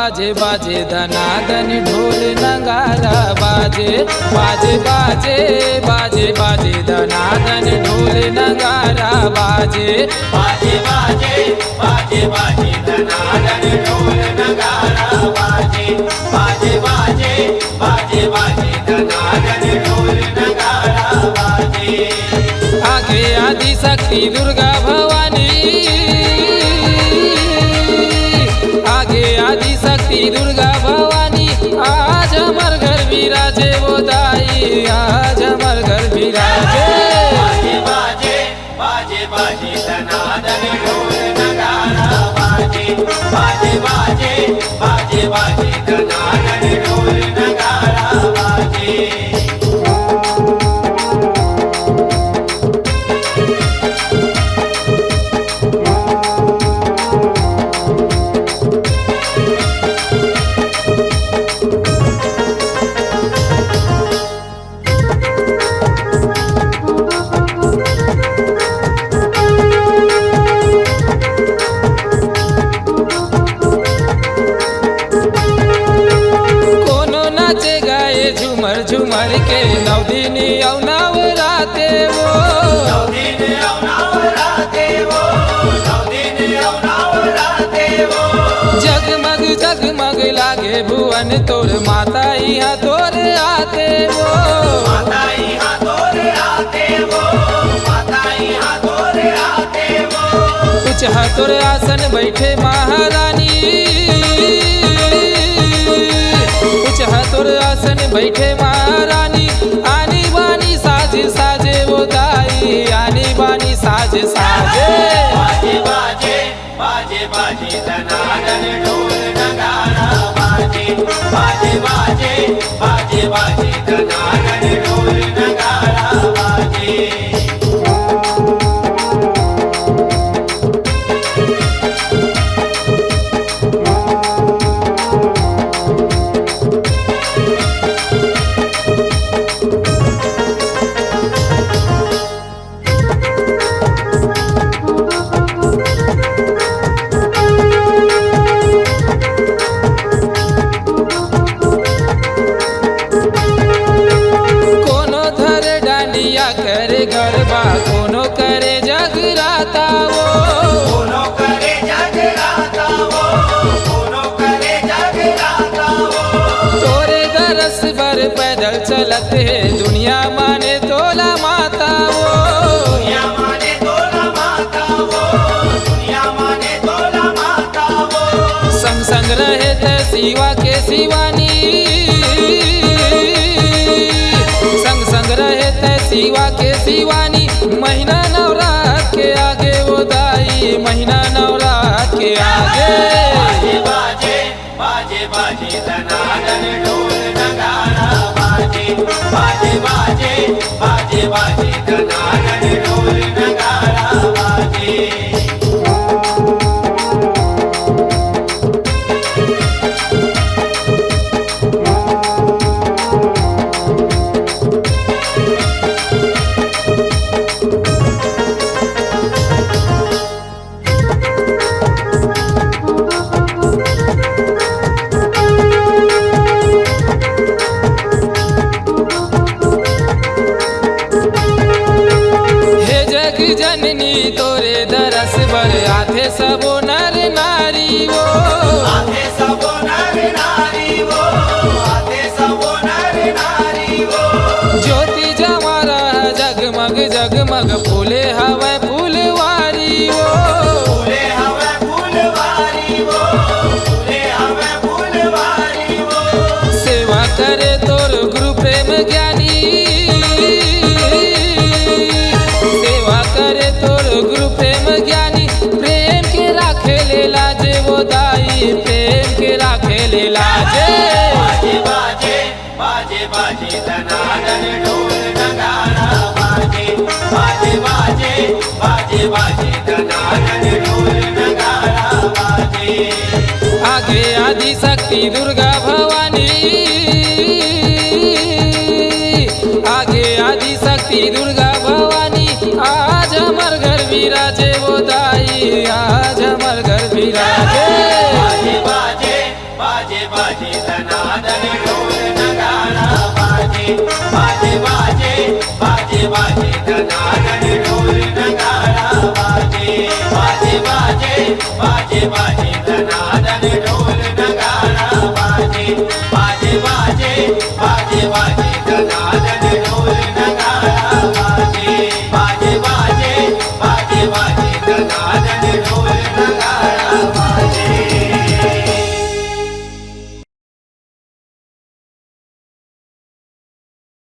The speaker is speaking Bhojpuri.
बाजे बाजे धनाधन ढोल नगारा बाजे बाजे बाजे बाजे बाजे धनाधन ढोल नगारा बाजे बाजे बाजे बाजे बाजे धनाधन ढोल नगारा बाजे बाजे बाजे बाजे बाजे धनाधन ढोल नगारा बाजे। आगे आदि शक्ति दुर्गा भवानी, आगे आदि शक्ति दुर्गा भवानी, आज हमार घर विराजे वो दाई, आज हमार घर विराजे। बाजे बाजे बाजे बाजे धनाधन ढोल नगारा बाजे बाजे बाजे बाजे बाजे धनाधन ढोल नगारा बाजे। झुमर झुमर के नौ दिन औ नवराते वो, नौ दिन औ नवराते वो, नौ दिन औ नवराते वो। जगमग जगमग लागे भुवन तोर माता यहाँ तोर आते वो, माता यहाँ तोर आते वो, माता यहाँ तोर आते वो। कुछ तोर आसन बैठे महारानी, तोर आसन बैठे महारानी, आनी बानी साज साजे वो दाई, आनी बानी साज साजे। बाजे बाजे बाजे बाजे धनाधन ढोल नगारा बाजे बाजे बाजे बाजे बाजे धनाधन ढोल नगारा बाजे। करे गरबा कोनो करे जगराता वो, कोनो करे जगराता वो, कोनो करे जगराता वो। तोरे दरस पर पैदल चलत है दुनिया माने तोला माता वो, दुनिया माने तोला माता वो, दुनिया माने तोला माता वो। संग संग रहे थे शिवा के शिवानी, संग संग रहे थे शिवा के शिवानी, महीना नवरात के आगे वो दाई, महीना नवरात के आगे। बाजे बाजे बाजे बाजे धनाधन ढोल नगारा बाजे बाजे बाजे बाजे बाजे धनाधन ढोल नगारा बाजे। जननी तोरे दरस बर आथे सबो नर नारी वो, आथे सबो नर नारी वो, आथे सबो नर नारी वो। ज्योति जमारा जगमग जगमग फूले हवे फूलवारी वो, फूले हवे फूलवारी वो, फूले हवे फूलवारी वो। सेवा करे तोर गुरु प्रेम ज्ञानी, करे तोर गुरु प्रेम ज्ञानी, प्रेम के राखे ले लाजे वो दाई, प्रेम के राखे ले लाजे। बाजे बाजे बाजे बाजे धनाधन ढोल नगारा बाजे बाजे बाजे बाजे बाजे धनाधन ढोल नगारा बाजे। आगे आदि शक्ति दुर्गा भवानी, आगे आदि शक्ति दुर्गा भवानी, आज हमार घर विराजे वो दाई, आज हमार घर विराजे। बाजे बाजे बाजे धनादन ढोल नगाड़ा बाजे बाजे बाजे बाजे बाजे धनादन ढोल नगाड़ा बाजे बाजे बाजे बाजे बाजे